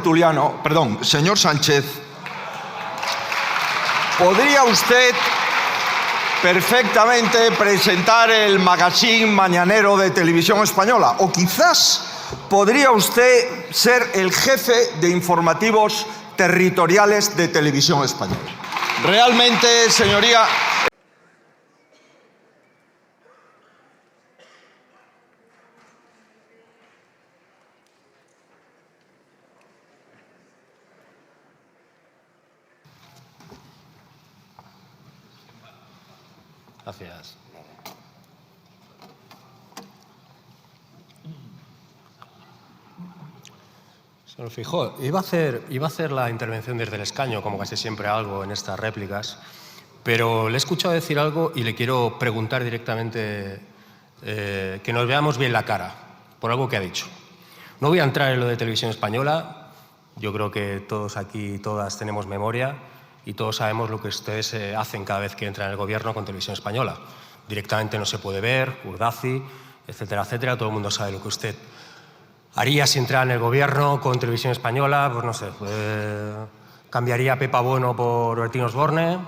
tertuliano, perdón, señor Sánchez, ¿podría usted perfectamente presentar el magazine mañanero de Televisión Española? O quizás podría usted ser el jefe de informativos territoriales de Televisión Española. Realmente, señoría... Gracias. Señor Feijóo, iba a hacer la intervención desde el escaño, como casi siempre hago en estas réplicas, pero le he escuchado decir algo y le quiero preguntar directamente que nos veamos bien la cara por algo que ha dicho. No voy a entrar en lo de Televisión Española. Yo creo que todos aquí, todas tenemos memoria y todos sabemos lo que ustedes hacen cada vez que entran en el gobierno con Televisión Española. Directamente no se puede ver, Urdaci, etcétera, etcétera. Todo el mundo sabe lo que usted haría si entrara en el gobierno con Televisión Española. Pues no sé, cambiaría a Pepa Bueno por Bertín Osborne,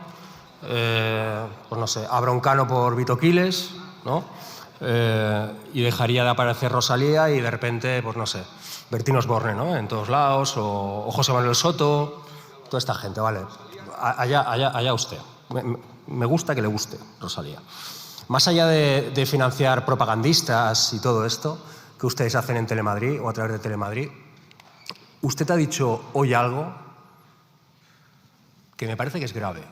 pues no sé, a Broncano por Vito Quiles, ¿no? Y dejaría de aparecer Rosalía y de repente, pues no sé, Bertín Osborne, ¿no? En todos lados, o José Manuel Soto, toda esta gente, ¿vale? Allá usted. Me gusta que le guste, Rosalía. Más allá de financiar propagandistas y todo esto que ustedes hacen en Telemadrid o a través de Telemadrid, usted ha dicho hoy algo que me parece que es grave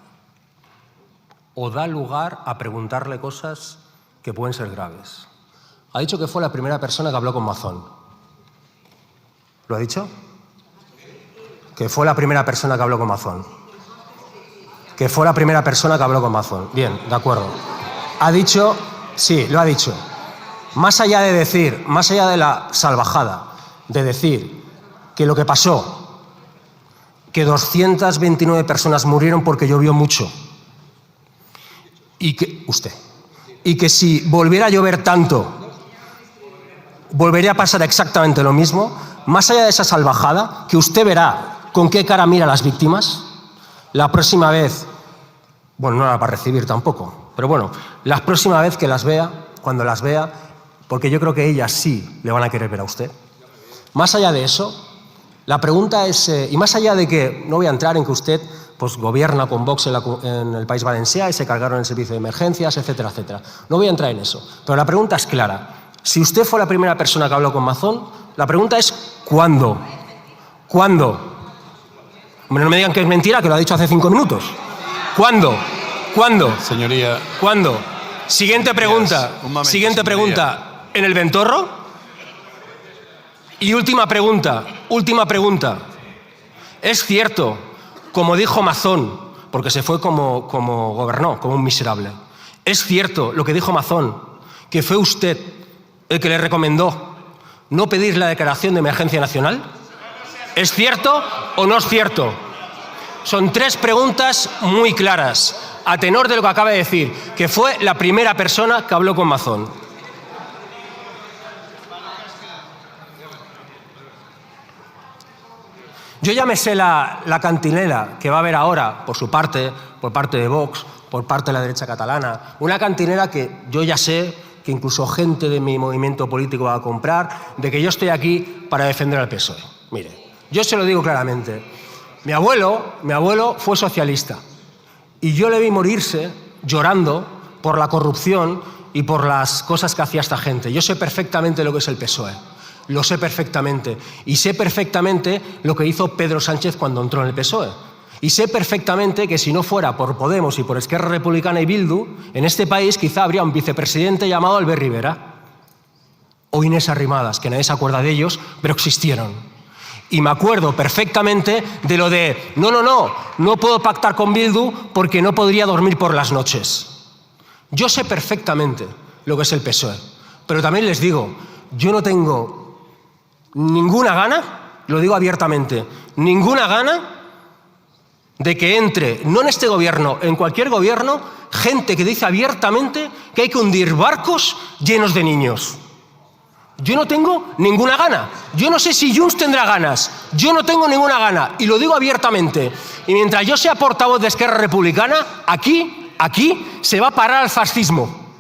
o da lugar a preguntarle cosas que pueden ser graves. Ha dicho que fue la primera persona que habló con Mazón. ¿Lo ha dicho? Que fue la primera persona que habló con Mazón. Que fue la primera persona que habló con Mazón. Bien, de acuerdo. Ha dicho, sí, lo ha dicho. Más allá de decir, más allá de la salvajada, de decir que lo que pasó, que 229 personas murieron porque llovió mucho, y que si volviera a llover tanto, volvería a pasar exactamente lo mismo, más allá de esa salvajada, que usted verá con qué cara mira a las víctimas, la próxima vez, bueno, no la va a recibir tampoco, pero bueno, la próxima vez que las vea, cuando las vea, porque yo creo que ellas sí le van a querer ver a usted. Más allá de eso, la pregunta es, y más allá de que, no voy a entrar en que usted pues gobierna con Vox en el País Valencià y se cargaron el servicio de emergencias, etcétera, etcétera. No voy a entrar en eso, pero la pregunta es clara. Si usted fue la primera persona que habló con Mazón, la pregunta es ¿cuándo? ¿Cuándo? Hombre, no me digan que es mentira, que lo ha dicho hace 5 minutos. ¿Cuándo? ¿Cuándo? Señoría. ¿Cuándo? Siguiente pregunta. Momento, siguiente pregunta. ¿En el Ventorro? Y última pregunta. ¿Es cierto, como dijo Mazón, porque se fue como gobernó, como un miserable, es cierto lo que dijo Mazón, que fue usted el que le recomendó no pedir la declaración de emergencia nacional? ¿Es cierto o no es cierto? Son 3 preguntas muy claras, a tenor de lo que acaba de decir, que fue la primera persona que habló con Mazón. Yo ya me sé la cantinela que va a haber ahora, por parte de Vox, por parte de la derecha catalana. Una cantinela que yo ya sé que incluso gente de mi movimiento político va a comprar, de que yo estoy aquí para defender al PSOE. Mire, yo se lo digo claramente. Mi abuelo fue socialista y yo le vi morirse llorando por la corrupción y por las cosas que hacía esta gente. Yo sé perfectamente lo que es el PSOE. Lo sé perfectamente. Y sé perfectamente lo que hizo Pedro Sánchez cuando entró en el PSOE. Y sé perfectamente que si no fuera por Podemos y por Esquerra Republicana y Bildu, en este país quizá habría un vicepresidente llamado Albert Rivera o Inés Arrimadas, que nadie se acuerda de ellos, pero existieron. Y me acuerdo perfectamente de lo de no puedo pactar con Bildu porque no podría dormir por las noches. Yo sé perfectamente lo que es el PSOE, pero también les digo, yo no tengo ninguna gana, lo digo abiertamente, ninguna gana de que entre, no en este gobierno, en cualquier gobierno, gente que dice abiertamente que hay que hundir barcos llenos de niños. Yo no tengo ninguna gana. Yo no sé si Junts tendrá ganas. Yo no tengo ninguna gana. Y lo digo abiertamente. Y mientras yo sea portavoz de Esquerra Republicana, aquí se va a parar el fascismo.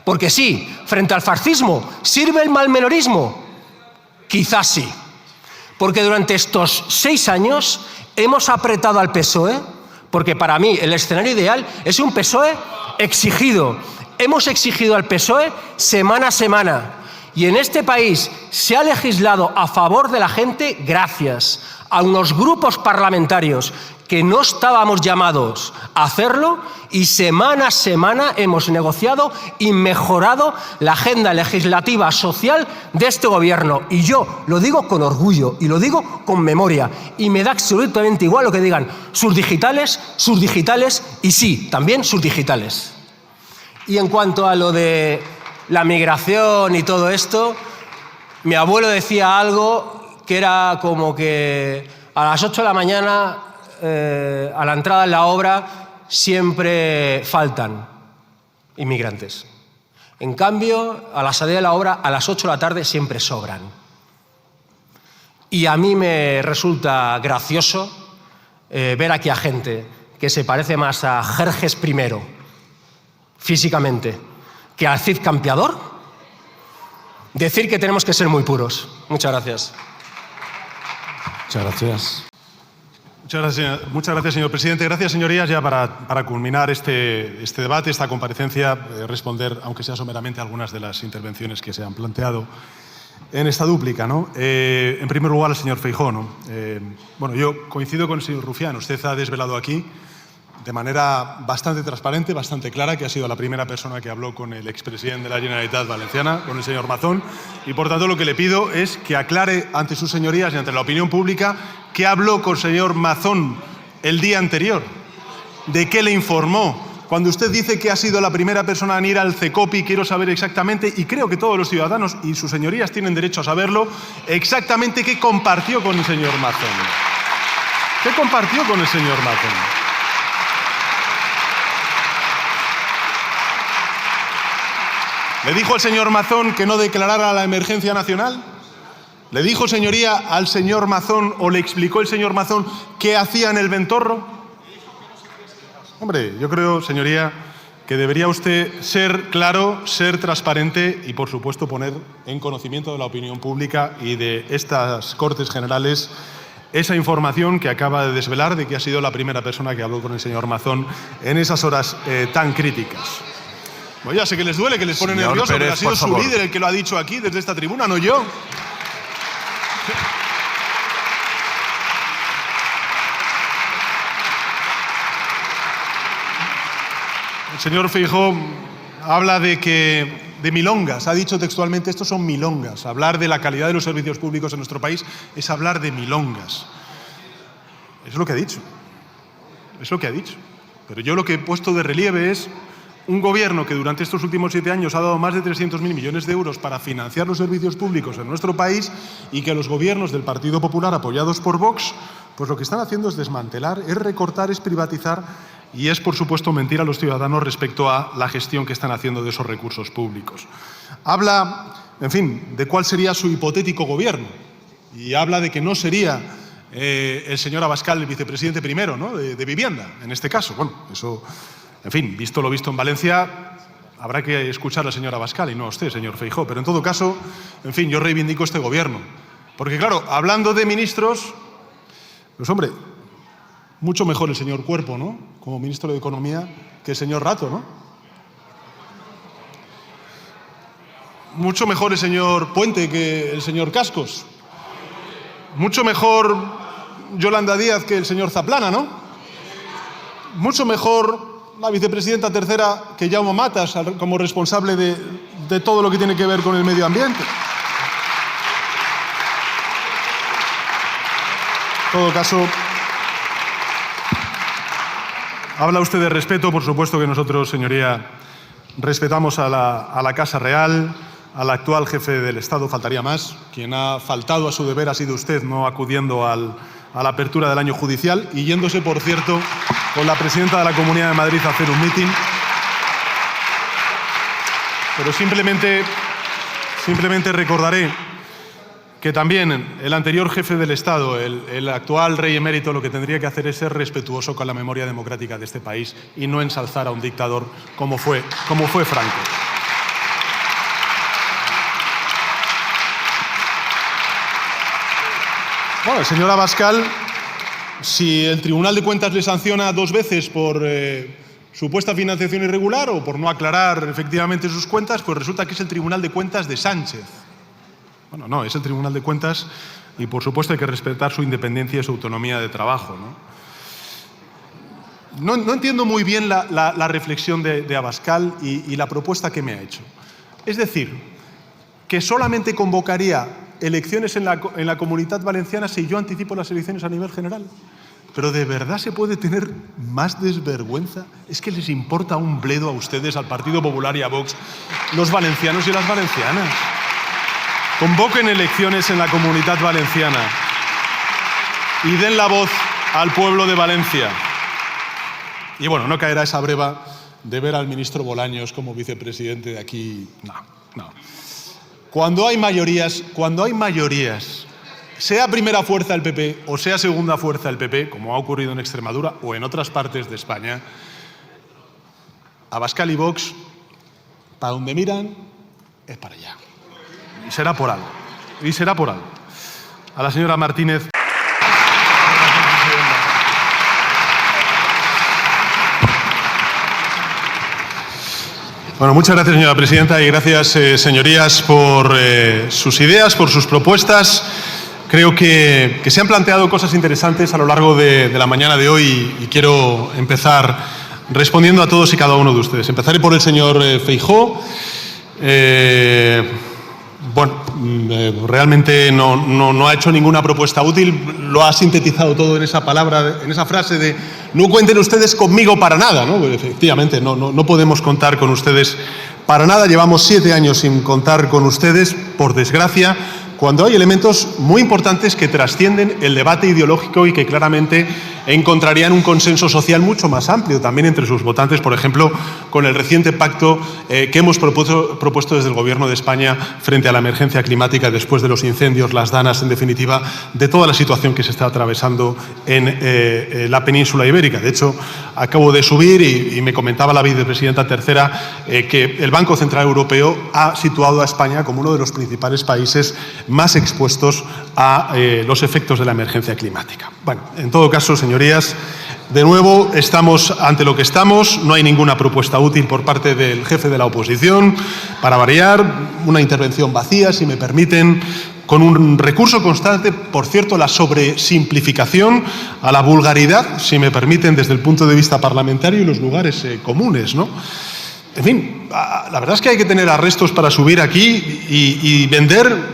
Porque sí, frente al fascismo, ¿sirve el malmenorismo? Quizás sí. Porque durante estos 6 años hemos apretado al PSOE, porque para mí el escenario ideal es un PSOE exigido. Hemos exigido al PSOE semana a semana. Y en este país se ha legislado a favor de la gente gracias a unos grupos parlamentarios que no estábamos llamados a hacerlo, y semana a semana hemos negociado y mejorado la agenda legislativa social de este gobierno. Y yo lo digo con orgullo y lo digo con memoria. Y me da absolutamente igual lo que digan sus digitales y sí, también sus digitales. Y en cuanto a lo de la migración y todo esto, mi abuelo decía algo que era como que a las 8 de la mañana, a la entrada en la obra, siempre faltan inmigrantes. En cambio, a la salida de la obra, a las 8 de la tarde, siempre sobran. Y a mí me resulta gracioso ver aquí a gente que se parece más a Jerjes I, físicamente, que al Cid Campeador, decir que tenemos que ser muy puros. Muchas gracias. Muchas gracias. Muchas gracias, señor presidente. Gracias, señorías. Ya para culminar este debate, esta comparecencia, responder, aunque sea someramente, a algunas de las intervenciones que se han planteado en esta dúplica, ¿no? En primer lugar, al señor Feijóo, ¿no? Bueno, yo coincido con el señor Rufián. Usted ha desvelado aquí, de manera bastante transparente, bastante clara, que ha sido la primera persona que habló con el expresidente de la Generalitat Valenciana, con el señor Mazón, y por tanto lo que le pido es que aclare ante sus señorías y ante la opinión pública qué habló con el señor Mazón el día anterior, de qué le informó. Cuando usted dice que ha sido la primera persona en ir al CECOPI, quiero saber exactamente, y creo que todos los ciudadanos y sus señorías tienen derecho a saberlo, exactamente qué compartió con el señor Mazón. ¿Qué compartió con el señor Mazón? ¿Le dijo al señor Mazón que no declarara la emergencia nacional? ¿Le dijo, señoría, al señor Mazón, o le explicó el señor Mazón qué hacía en el Ventorro? Hombre, yo creo, señoría, que debería usted ser claro, ser transparente y, por supuesto, poner en conocimiento de la opinión pública y de estas Cortes Generales esa información que acaba de desvelar de que ha sido la primera persona que habló con el señor Mazón en esas horas tan críticas. Bueno, ya sé que les duele, que les pone nervioso, pero ha sido su líder el que lo ha dicho aquí desde esta tribuna, no yo. El señor Feijóo habla de milongas, ha dicho textualmente, estos son milongas. Hablar de la calidad de los servicios públicos en nuestro país es hablar de milongas. Es lo que ha dicho. Es lo que ha dicho. Pero yo lo que he puesto de relieve es un gobierno que durante estos últimos 7 años ha dado más de 300.000 millones de euros para financiar los servicios públicos en nuestro país, y que los gobiernos del Partido Popular, apoyados por Vox, pues lo que están haciendo es desmantelar, es recortar, es privatizar, y es, por supuesto, mentir a los ciudadanos respecto a la gestión que están haciendo de esos recursos públicos. Habla, en fin, de cuál sería su hipotético gobierno, y habla de que no sería el señor Abascal el vicepresidente primero, ¿no?, de Vivienda, en este caso. Bueno, eso, en fin, visto lo visto en Valencia, habrá que escuchar al señor Abascal y no a usted, señor Feijóo. Pero en todo caso, en fin, yo reivindico este gobierno. Porque claro, hablando de ministros, pues hombre, mucho mejor el señor Cuerpo, ¿no?, como ministro de Economía, que el señor Rato, ¿no? Mucho mejor el señor Puente que el señor Cascos. Mucho mejor Yolanda Díaz que el señor Zaplana, ¿no? Mucho mejor la vicepresidenta tercera que Jaume Matas como responsable de todo lo que tiene que ver con el medio ambiente. En todo caso, habla usted de respeto. Por supuesto que nosotros, señoría, respetamos a la Casa Real, al actual jefe del Estado, faltaría más. Quien ha faltado a su deber ha sido usted, no acudiendo a la apertura del año judicial y yéndose, por cierto, con la presidenta de la Comunidad de Madrid a hacer un mitin. Pero simplemente simplemente recordaré que también el anterior jefe del Estado, el actual rey emérito, lo que tendría que hacer es ser respetuoso con la memoria democrática de este país y no ensalzar a un dictador como fue Franco. Bueno, el señor Abascal, si el Tribunal de Cuentas le sanciona 2 veces por supuesta financiación irregular o por no aclarar efectivamente sus cuentas, pues resulta que es el Tribunal de Cuentas de Sánchez. Bueno, no, es el Tribunal de Cuentas y, por supuesto, hay que respetar su independencia y su autonomía de trabajo, ¿no? No entiendo muy bien la reflexión de Abascal y la propuesta que me ha hecho. Es decir, que solamente convocaría elecciones en la Comunitat Valenciana si yo anticipo las elecciones a nivel general. ¿Pero de verdad se puede tener más desvergüenza? ¿Es que les importa un bledo a ustedes, al Partido Popular y a Vox, los valencianos y las valencianas? Convoquen elecciones en la Comunitat Valenciana y den la voz al pueblo de Valencia. Y bueno, no caerá esa breva de ver al ministro Bolaños como vicepresidente de aquí. No. Cuando hay mayorías, sea primera fuerza el PP o sea segunda fuerza el PP, como ha ocurrido en Extremadura o en otras partes de España, Abascal y Vox, para donde miran, es para allá. Y será por algo. A la señora Martínez. Bueno, muchas gracias, señora presidenta, y gracias, señorías, por sus ideas, por sus propuestas. Creo que se han planteado cosas interesantes a lo largo de la mañana de hoy y quiero empezar respondiendo a todos y cada uno de ustedes. Empezaré por el señor Feijóo. Realmente no ha hecho ninguna propuesta útil, lo ha sintetizado todo en esa palabra, en esa frase de no cuenten ustedes conmigo para nada, ¿no? Pues efectivamente, no podemos contar con ustedes para nada, llevamos 7 años sin contar con ustedes, por desgracia, cuando hay elementos muy importantes que trascienden el debate ideológico y que claramente encontrarían un consenso social mucho más amplio también entre sus votantes, por ejemplo, con el reciente pacto que hemos propuesto desde el Gobierno de España frente a la emergencia climática después de los incendios, las danas, en definitiva, de toda la situación que se está atravesando en la península ibérica. De hecho, acabo de subir y me comentaba la vicepresidenta tercera que el Banco Central Europeo ha situado a España como uno de los principales países más expuestos a los efectos de la emergencia climática. Bueno, en todo caso, señorías, de nuevo estamos ante lo que estamos, no hay ninguna propuesta útil por parte del jefe de la oposición, para variar, una intervención vacía, si me permiten, con un recurso constante, por cierto, la sobresimplificación, a la vulgaridad, si me permiten, desde el punto de vista parlamentario y los lugares comunes, ¿no? En fin, la verdad es que hay que tener arrestos para subir aquí y vender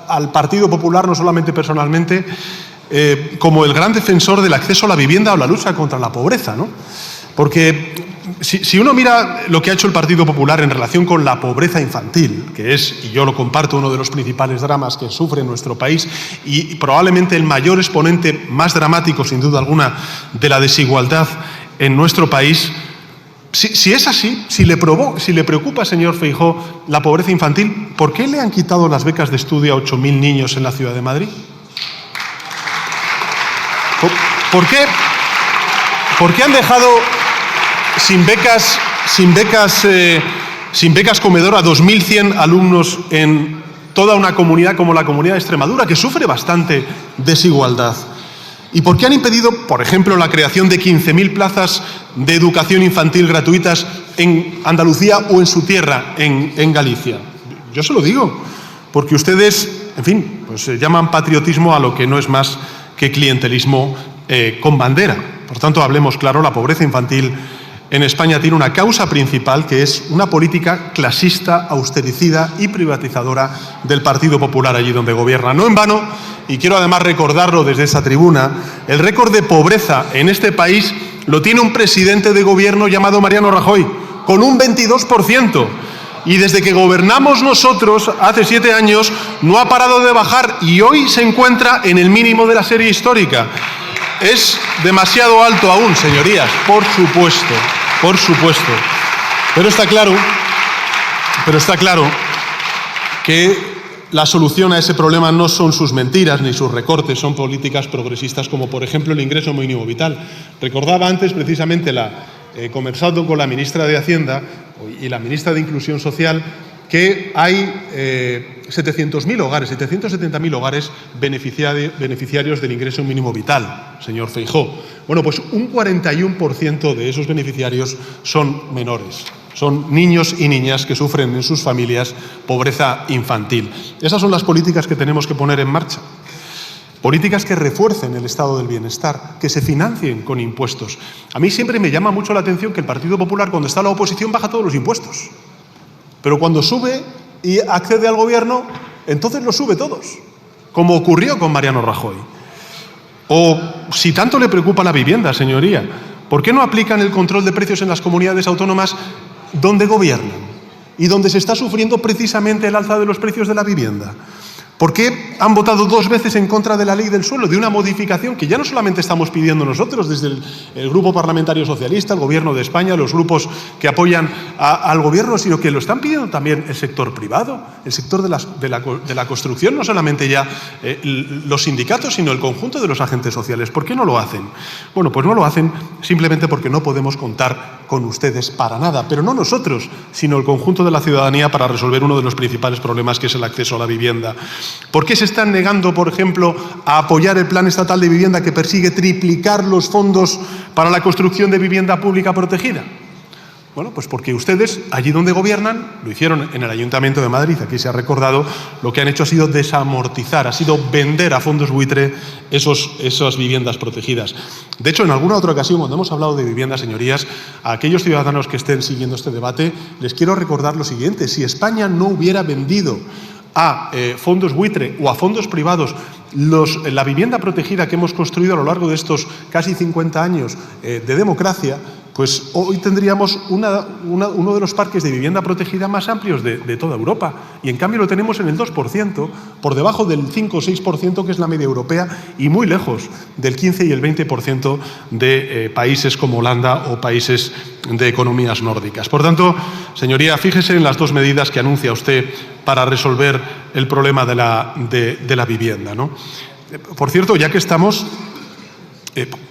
al Partido Popular, no solamente personalmente, como el gran defensor del acceso a la vivienda o la lucha contra la pobreza, ¿no? Porque si uno mira lo que ha hecho el Partido Popular en relación con la pobreza infantil, que es, y yo lo comparto, uno de los principales dramas que sufre nuestro país y probablemente el mayor exponente más dramático, sin duda alguna, de la desigualdad en nuestro país. Si es así, si le preocupa, señor Feijóo, la pobreza infantil, ¿por qué le han quitado las becas de estudio a 8.000 niños en la ciudad de Madrid? ¿Por qué han dejado sin becas comedor a 2.100 alumnos en toda una comunidad como la Comunidad de Extremadura, que sufre bastante desigualdad? ¿Y por qué han impedido, por ejemplo, la creación de 15.000 plazas de educación infantil gratuitas en Andalucía o en su tierra, en Galicia? Yo se lo digo, porque ustedes, en fin, pues llaman patriotismo a lo que no es más que clientelismo con bandera. Por tanto, hablemos claro, la pobreza infantil en España tiene una causa principal, que es una política clasista, austericida y privatizadora del Partido Popular allí donde gobierna. No en vano, y quiero además recordarlo desde esa tribuna, el récord de pobreza en este país lo tiene un presidente de gobierno llamado Mariano Rajoy, con un 22%. Y desde que gobernamos nosotros, hace 7 años, no ha parado de bajar y hoy se encuentra en el mínimo de la serie histórica. Es demasiado alto aún, señorías, por supuesto. Pero está claro Pero está claro que la solución a ese problema no son sus mentiras ni sus recortes, son políticas progresistas como, por ejemplo, el ingreso mínimo vital. Recordaba antes precisamente conversando con la ministra de Hacienda y la ministra de Inclusión Social que hay 700.000 hogares, 770.000 hogares beneficiarios del ingreso mínimo vital, señor Feijóo. Bueno, pues un 41% de esos beneficiarios son menores. Son niños y niñas que sufren en sus familias pobreza infantil. Esas son las políticas que tenemos que poner en marcha. Políticas que refuercen el estado del bienestar, que se financien con impuestos. A mí siempre me llama mucho la atención que el Partido Popular, cuando está en la oposición, baja todos los impuestos. Pero cuando sube y accede al gobierno, entonces los sube todos, como ocurrió con Mariano Rajoy. O si tanto le preocupa la vivienda, señoría, ¿por qué no aplican el control de precios en las comunidades autónomas donde gobiernan y donde se está sufriendo precisamente el alza de los precios de la vivienda? ¿Por qué han votado 2 veces en contra de la ley del suelo, de una modificación que ya no solamente estamos pidiendo nosotros desde el Grupo Parlamentario Socialista, el Gobierno de España, los grupos que apoyan al Gobierno, sino que lo están pidiendo también el sector privado, el sector de la construcción, no solamente ya los sindicatos, sino el conjunto de los agentes sociales? ¿Por qué no lo hacen? Bueno, pues no lo hacen simplemente porque no podemos contar con ustedes para nada, pero no nosotros, sino el conjunto de la ciudadanía para resolver uno de los principales problemas, que es el acceso a la vivienda. ¿Por qué se están negando, por ejemplo, a apoyar el Plan Estatal de Vivienda, que persigue triplicar los fondos para la construcción de vivienda pública protegida? Bueno, pues porque ustedes, allí donde gobiernan, lo hicieron en el Ayuntamiento de Madrid, aquí se ha recordado, lo que han hecho ha sido desamortizar, ha sido vender a fondos buitre esas viviendas protegidas. De hecho, en alguna otra ocasión, cuando hemos hablado de vivienda, señorías, a aquellos ciudadanos que estén siguiendo este debate, les quiero recordar lo siguiente: si España no hubiera vendido a fondos buitre o a fondos privados la vivienda protegida que hemos construido a lo largo de estos casi 50 años de democracia, pues hoy tendríamos uno de los parques de vivienda protegida más amplios de toda Europa. Y en cambio lo tenemos en el 2%, por debajo del 5 o 6% que es la media europea, y muy lejos del 15 y el 20% de países como Holanda o países de economías nórdicas. Por tanto, señoría, fíjese en las 2 medidas que anuncia usted para resolver el problema de la vivienda, ¿no? Por cierto, ya que estamos,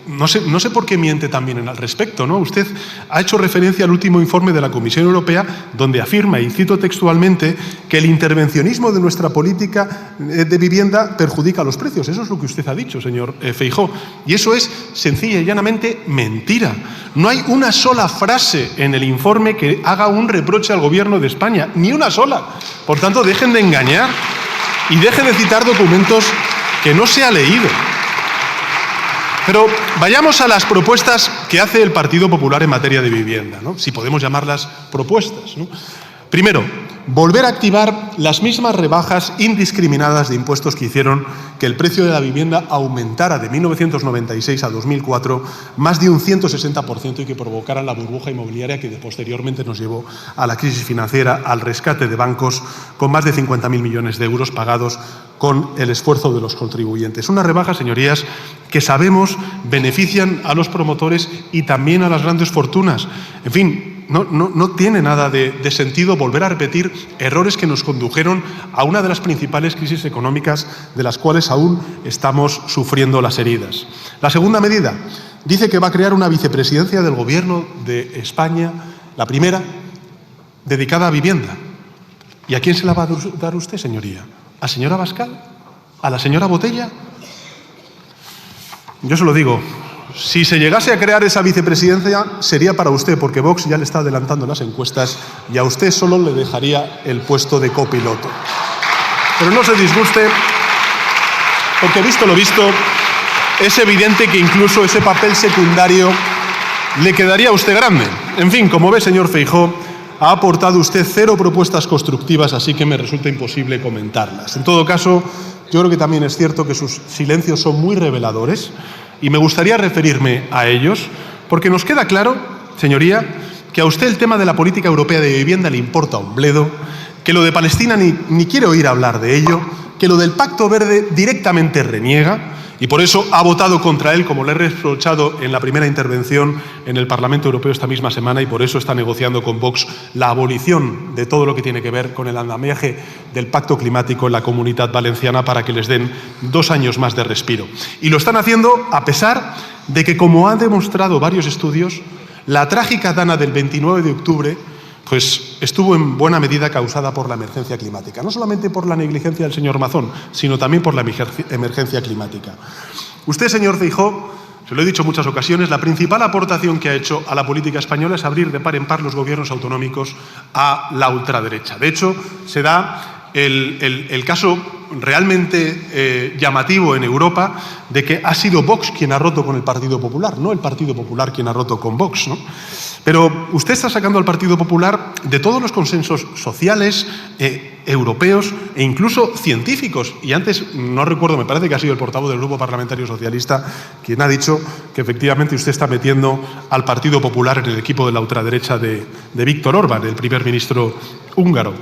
no sé por qué miente también al respecto, ¿no? Usted ha hecho referencia al último informe de la Comisión Europea, donde afirma, y cito textualmente, que el intervencionismo de nuestra política de vivienda perjudica los precios. Eso es lo que usted ha dicho, señor Feijóo. Y eso es sencilla y llanamente mentira. No hay una sola frase en el informe que haga un reproche al Gobierno de España, ni una sola. Por tanto, dejen de engañar y dejen de citar documentos que no se ha leído. Pero vayamos a las propuestas que hace el Partido Popular en materia de vivienda, ¿no? Si podemos llamarlas propuestas, ¿no? Primero, volver a activar las mismas rebajas indiscriminadas de impuestos que hicieron que el precio de la vivienda aumentara de 1996 a 2004 más de un 160% y que provocaran la burbuja inmobiliaria que posteriormente nos llevó a la crisis financiera, al rescate de bancos con más de 50.000 millones de euros pagados con el esfuerzo de los contribuyentes. Unas rebajas, señorías, que sabemos benefician a los promotores y también a las grandes fortunas. En fin, no tiene nada de sentido volver a repetir errores que nos condujeron a una de las principales crisis económicas de las cuales aún estamos sufriendo las heridas. La segunda medida dice que va a crear una vicepresidencia del Gobierno de España, la primera, dedicada a vivienda. ¿Y a quién se la va a dar usted, señoría? ¿A señora Abascal? ¿A la señora Botella? Yo se lo digo. Si se llegase a crear esa vicepresidencia, sería para usted, porque Vox ya le está adelantando en las encuestas y a usted solo le dejaría el puesto de copiloto. Pero no se disguste, porque visto lo visto, es evidente que incluso ese papel secundario le quedaría a usted grande. En fin, como ve, señor Feijóo, ha aportado usted 0 propuestas constructivas, así que me resulta imposible comentarlas. En todo caso, yo creo que también es cierto que sus silencios son muy reveladores, y me gustaría referirme a ellos, porque nos queda claro, señoría, que a usted el tema de la política europea de vivienda le importa un bledo, que lo de Palestina ni quiere oír hablar de ello, que lo del Pacto Verde directamente reniega Y por eso ha votado contra él, como le he reprochado en la primera intervención en el Parlamento Europeo esta misma semana, y por eso está negociando con Vox la abolición de todo lo que tiene que ver con el andamiaje del pacto climático en la Comunidad Valenciana para que les den 2 años más de respiro. Y lo están haciendo a pesar de que, como han demostrado varios estudios, la trágica dana del 29 de octubre pues estuvo en buena medida causada por la emergencia climática. No solamente por la negligencia del señor Mazón, sino también por la emergencia climática. Usted, señor Feijóo, se lo he dicho en muchas ocasiones, la principal aportación que ha hecho a la política española es abrir de par en par los gobiernos autonómicos a la ultraderecha. De hecho, se da el caso realmente llamativo en Europa de que ha sido Vox quien ha roto con el Partido Popular, no el Partido Popular quien ha roto con Vox, ¿no? Pero usted está sacando al Partido Popular de todos los consensos sociales, europeos e incluso científicos. Y antes, no recuerdo, me parece que ha sido el portavoz del Grupo Parlamentario Socialista quien ha dicho que efectivamente usted está metiendo al Partido Popular en el equipo de la ultraderecha de Viktor Orbán, el primer ministro húngaro.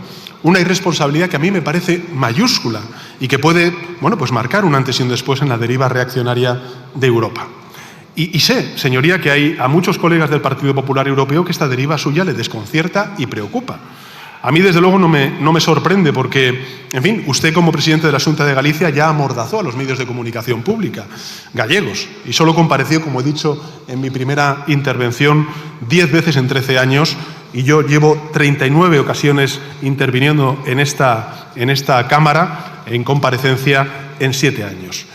Una irresponsabilidad que a mí me parece mayúscula y que puede, bueno, pues marcar un antes y un después en la deriva reaccionaria de Europa. Y sé, señoría, que hay a muchos colegas del Partido Popular Europeo que esta deriva suya le desconcierta y preocupa. A mí, desde luego, no me sorprende porque, en fin, usted como presidente de la Xunta de Galicia ya amordazó a los medios de comunicación pública gallegos y solo compareció, como he dicho en mi primera intervención, 10 veces en 13 años y yo llevo 39 ocasiones interviniendo en esta Cámara en comparecencia en 7 años.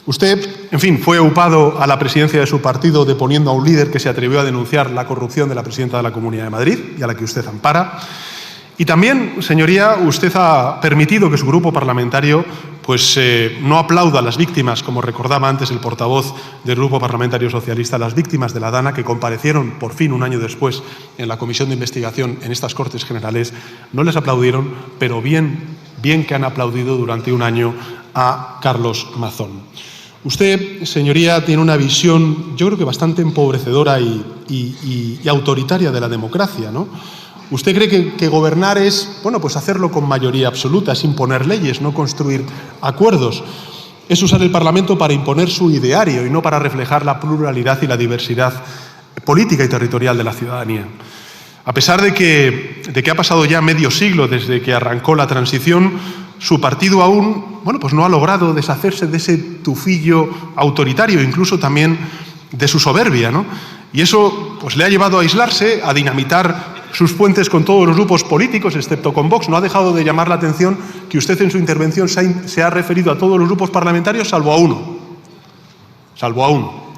Usted, en fin, fue aupado a la presidencia de su partido deponiendo a un líder que se atrevió a denunciar la corrupción de la presidenta de la Comunidad de Madrid y a la que usted ampara. Y también, señoría, usted ha permitido que su grupo parlamentario pues, no aplauda a las víctimas, como recordaba antes el portavoz del Grupo Parlamentario Socialista, las víctimas de la Dana que comparecieron por fin un año después en la comisión de investigación en estas Cortes Generales. No les aplaudieron, pero bien que han aplaudido durante un año a Carlos Mazón. Usted, señoría, tiene una visión, yo creo que bastante empobrecedora y autoritaria de la democracia, ¿no? Usted cree que gobernar es, bueno, pues hacerlo con mayoría absoluta, es imponer leyes, no construir acuerdos. Es usar el Parlamento para imponer su ideario y no para reflejar la pluralidad y la diversidad política y territorial de la ciudadanía. A pesar de que ha pasado ya medio siglo desde que arrancó la transición, su partido aún, bueno, pues no ha logrado deshacerse de ese tufillo autoritario, incluso también de su soberbia, ¿no? Y eso pues le ha llevado a aislarse, a dinamitar sus puentes con todos los grupos políticos, excepto con Vox. No ha dejado de llamar la atención que usted en su intervención se ha referido a todos los grupos parlamentarios, salvo a uno,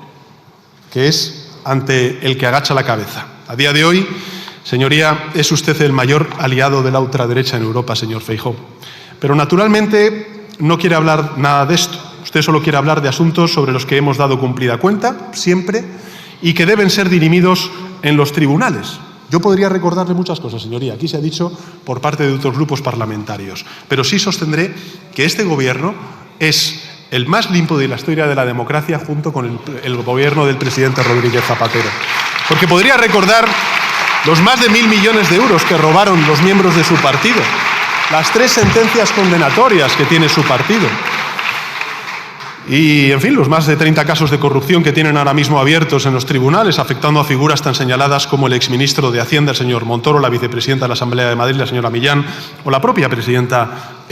que es ante el que agacha la cabeza. A día de hoy, señoría, es usted el mayor aliado de la ultraderecha en Europa, señor Feijóo. Pero naturalmente no quiere hablar nada de esto. Usted solo quiere hablar de asuntos sobre los que hemos dado cumplida cuenta, siempre, y que deben ser dirimidos en los tribunales. Yo podría recordarle muchas cosas, señoría. Aquí se ha dicho por parte de otros grupos parlamentarios. Pero sí sostendré que este gobierno es el más limpio de la historia de la democracia junto con el gobierno del presidente Rodríguez Zapatero. Porque podría recordar los más de 1.000 millones de euros que robaron los miembros de su partido, las 3 sentencias condenatorias que tiene su partido y, en fin, los más de 30 casos de corrupción que tienen ahora mismo abiertos en los tribunales, afectando a figuras tan señaladas como el exministro de Hacienda, el señor Montoro, la vicepresidenta de la Asamblea de Madrid, la señora Millán, o la propia presidenta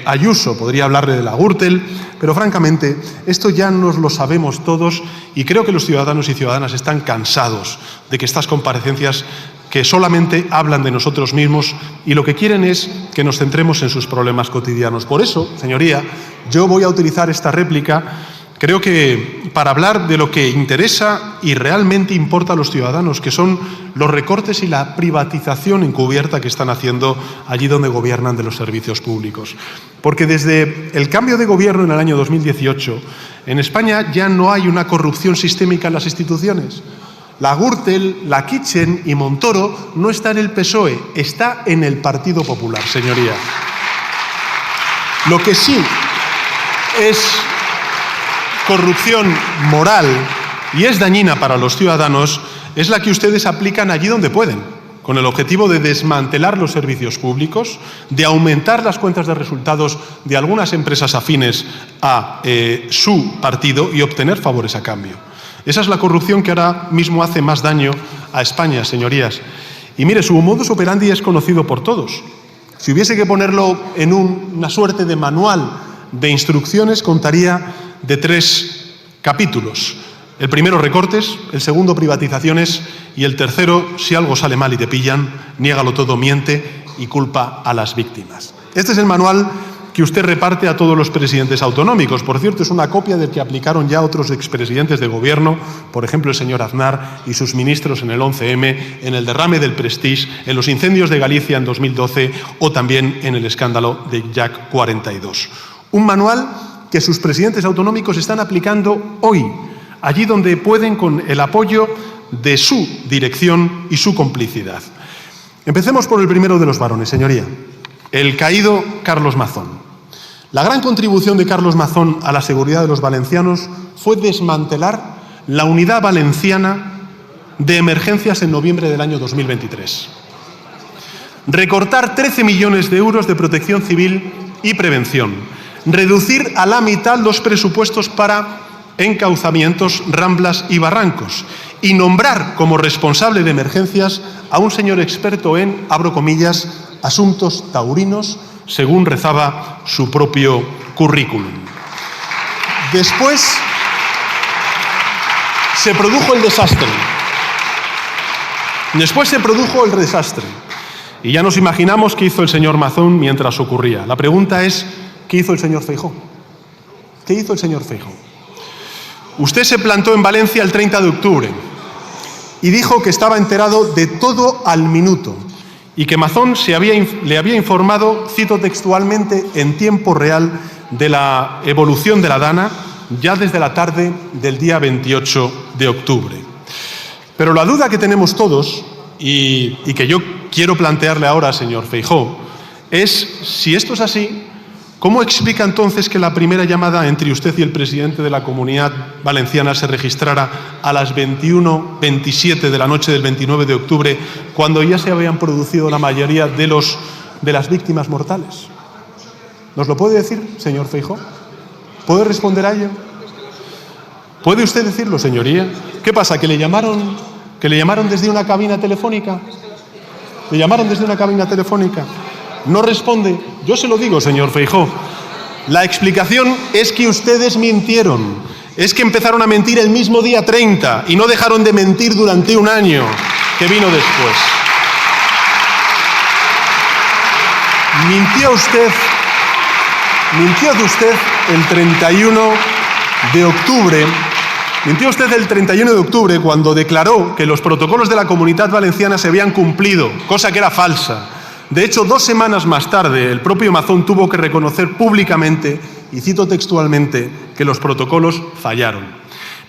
Ayuso. Podría hablarle de la Gürtel, pero francamente esto ya nos lo sabemos todos y creo que los ciudadanos y ciudadanas están cansados de que estas comparecencias que solamente hablan de nosotros mismos y lo que quieren es que nos centremos en sus problemas cotidianos. Por eso, señoría, yo voy a utilizar esta réplica, creo que para hablar de lo que interesa y realmente importa a los ciudadanos, que son los recortes y la privatización encubierta que están haciendo allí donde gobiernan de los servicios públicos. Porque desde el cambio de gobierno en el año 2018, en España ya no hay una corrupción sistémica en las instituciones. La Gürtel, la Kitchen y Montoro no está en el PSOE, está en el Partido Popular, señoría. Lo que sí es corrupción moral y es dañina para los ciudadanos es la que ustedes aplican allí donde pueden, con el objetivo de desmantelar los servicios públicos, de aumentar las cuentas de resultados de algunas empresas afines a su partido y obtener favores a cambio. Esa es la corrupción que ahora mismo hace más daño a España, señorías. Y mire, su modus operandi es conocido por todos. Si hubiese que ponerlo en una suerte de manual de instrucciones, contaría de 3 capítulos. El primero, recortes; el segundo, privatizaciones; y el tercero, si algo sale mal y te pillan, niégalo todo, miente y culpa a las víctimas. Este es el manual que usted reparte a todos los presidentes autonómicos. Por cierto, es una copia del que aplicaron ya otros expresidentes de gobierno, por ejemplo, el señor Aznar y sus ministros en el 11M, en el derrame del Prestige, en los incendios de Galicia en 2012 o también en el escándalo de Jack 42. Un manual que sus presidentes autonómicos están aplicando hoy, allí donde pueden, con el apoyo de su dirección y su complicidad. Empecemos por el primero de los varones, señoría, el caído Carlos Mazón. La gran contribución de Carlos Mazón a la seguridad de los valencianos fue desmantelar la unidad valenciana de emergencias en noviembre del año 2023. Recortar 13 millones de euros de protección civil y prevención. Reducir a la mitad los presupuestos para encauzamientos, ramblas y barrancos, y nombrar como responsable de emergencias a un señor experto en, abro comillas, asuntos taurinos, según rezaba su propio currículum. Después se produjo el desastre. Y ya nos imaginamos qué hizo el señor Mazón mientras ocurría. La pregunta es, ¿qué hizo el señor Feijóo? ¿Qué hizo el señor Feijóo? Usted se plantó en Valencia el 30 de octubre y dijo que estaba enterado de todo al minuto y que Mazón le había informado, cito textualmente, en tiempo real de la evolución de la Dana ya desde la tarde del día 28 de octubre. Pero la duda que tenemos todos y que yo quiero plantearle ahora, señor Feijóo, es si esto es así, ¿cómo explica entonces que la primera llamada entre usted y el presidente de la Comunidad Valenciana se registrara a las 21:27 de la noche del 29 de octubre, cuando ya se habían producido la mayoría de las víctimas mortales? ¿Nos lo puede decir, señor Feijóo? ¿Puede responder a ello? ¿Puede usted decirlo, señoría? ¿Qué pasa, que le llamaron desde una cabina telefónica? ¿Le llamaron desde una cabina telefónica? No responde. Yo se lo digo, señor Feijóo. La explicación es que ustedes mintieron. Es que empezaron a mentir el mismo día 30 y no dejaron de mentir durante un año que vino después. Mintió usted el 31 de octubre. Mintió usted el 31 de octubre cuando declaró que los protocolos de la Comunidad Valenciana se habían cumplido, cosa que era falsa. De hecho, 2 semanas más tarde, el propio Mazón tuvo que reconocer públicamente, y cito textualmente, que los protocolos fallaron.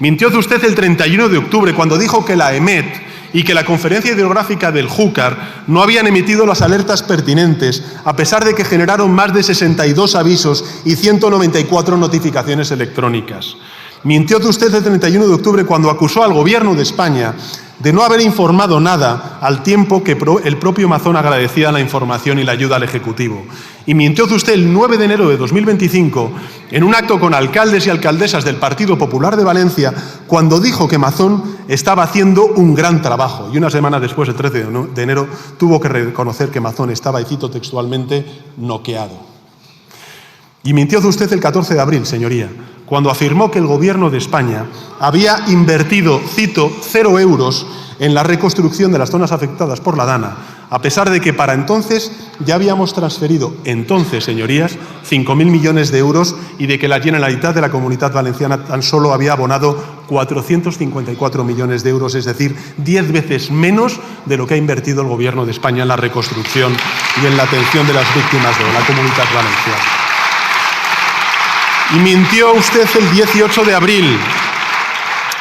Mintió usted el 31 de octubre cuando dijo que la EMET y que la Conferencia Hidrográfica del Júcar no habían emitido las alertas pertinentes, a pesar de que generaron más de 62 avisos y 194 notificaciones electrónicas. Mintió usted el 31 de octubre cuando acusó al Gobierno de España de no haber informado nada, al tiempo que el propio Mazón agradecía la información y la ayuda al Ejecutivo. Y mintió usted el 9 de enero de 2025 en un acto con alcaldes y alcaldesas del Partido Popular de Valencia, cuando dijo que Mazón estaba haciendo un gran trabajo. Y una semana después, el 13 de enero, tuvo que reconocer que Mazón estaba, y cito textualmente, noqueado. Y mintió usted el 14 de abril, señoría, cuando afirmó que el Gobierno de España había invertido, cito, 0 euros en la reconstrucción de las zonas afectadas por la Dana, a pesar de que para entonces ya habíamos transferido, señorías, 5.000 millones de euros y de que la Generalitat de la Comunidad Valenciana tan solo había abonado 454 millones de euros, es decir, 10 veces menos de lo que ha invertido el Gobierno de España en la reconstrucción y en la atención de las víctimas de la Comunidad Valenciana. Y mintió usted el 18 de abril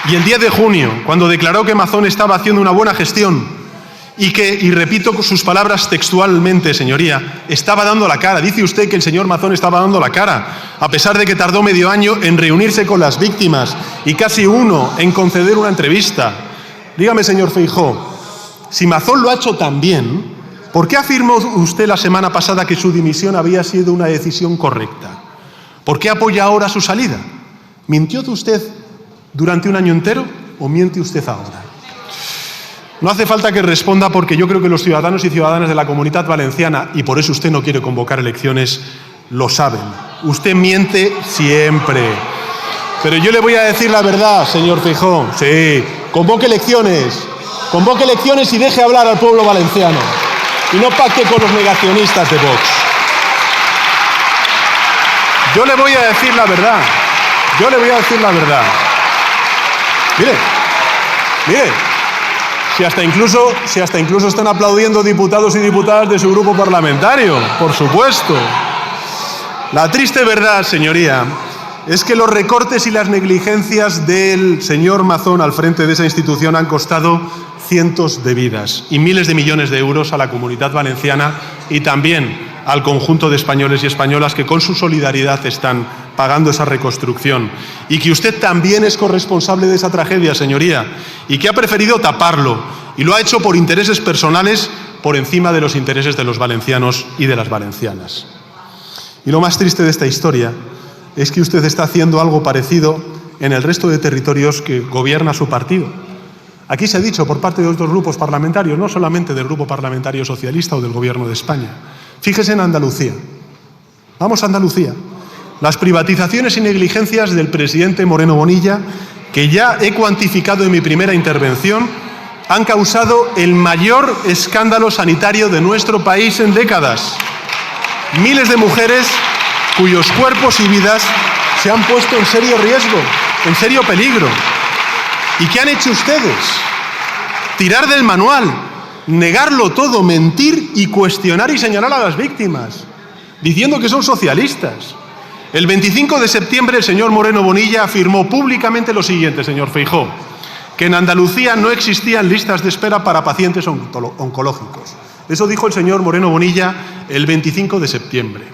y el 10 de junio, cuando declaró que Mazón estaba haciendo una buena gestión y repito sus palabras textualmente, señoría, estaba dando la cara. Dice usted que el señor Mazón estaba dando la cara, a pesar de que tardó medio año en reunirse con las víctimas y casi 1 en conceder una entrevista. Dígame, señor Feijóo, si Mazón lo ha hecho tan bien, ¿por qué afirmó usted la semana pasada que su dimisión había sido una decisión correcta? ¿Por qué apoya ahora su salida? ¿Mintió usted durante un año entero o miente usted ahora? No hace falta que responda porque yo creo que los ciudadanos y ciudadanas de la Comunitat Valenciana, y por eso usted no quiere convocar elecciones, lo saben. Usted miente siempre. Pero yo le voy a decir la verdad, señor Feijóo. Sí, convoque elecciones y deje hablar al pueblo valenciano. Y no pacte con los negacionistas de Vox. Yo le voy a decir la verdad. Mire. Si hasta incluso están aplaudiendo diputados y diputadas de su grupo parlamentario, por supuesto. La triste verdad, señoría, es que los recortes y las negligencias del señor Mazón al frente de esa institución han costado cientos de vidas y miles de millones de euros a la Comunitat Valenciana y también al conjunto de españoles y españolas que con su solidaridad están pagando esa reconstrucción. Y que usted también es corresponsable de esa tragedia, señoría, y que ha preferido taparlo, y lo ha hecho por intereses personales por encima de los intereses de los valencianos y de las valencianas. Y lo más triste de esta historia es que usted está haciendo algo parecido en el resto de territorios que gobierna su partido. Aquí se ha dicho por parte de otros grupos parlamentarios, no solamente del Grupo Parlamentario Socialista o del Gobierno de España. Fíjese en Andalucía. Vamos a Andalucía. Las privatizaciones y negligencias del presidente Moreno Bonilla, que ya he cuantificado en mi primera intervención, han causado el mayor escándalo sanitario de nuestro país en décadas. Miles de mujeres cuyos cuerpos y vidas se han puesto en serio riesgo, en serio peligro. ¿Y qué han hecho ustedes? Tirar del manual, negarlo todo, mentir y cuestionar y señalar a las víctimas, diciendo que son socialistas. El 25 de septiembre el señor Moreno Bonilla afirmó públicamente lo siguiente, señor Feijóo, que en Andalucía no existían listas de espera para pacientes oncológicos. Eso dijo el señor Moreno Bonilla el 25 de septiembre.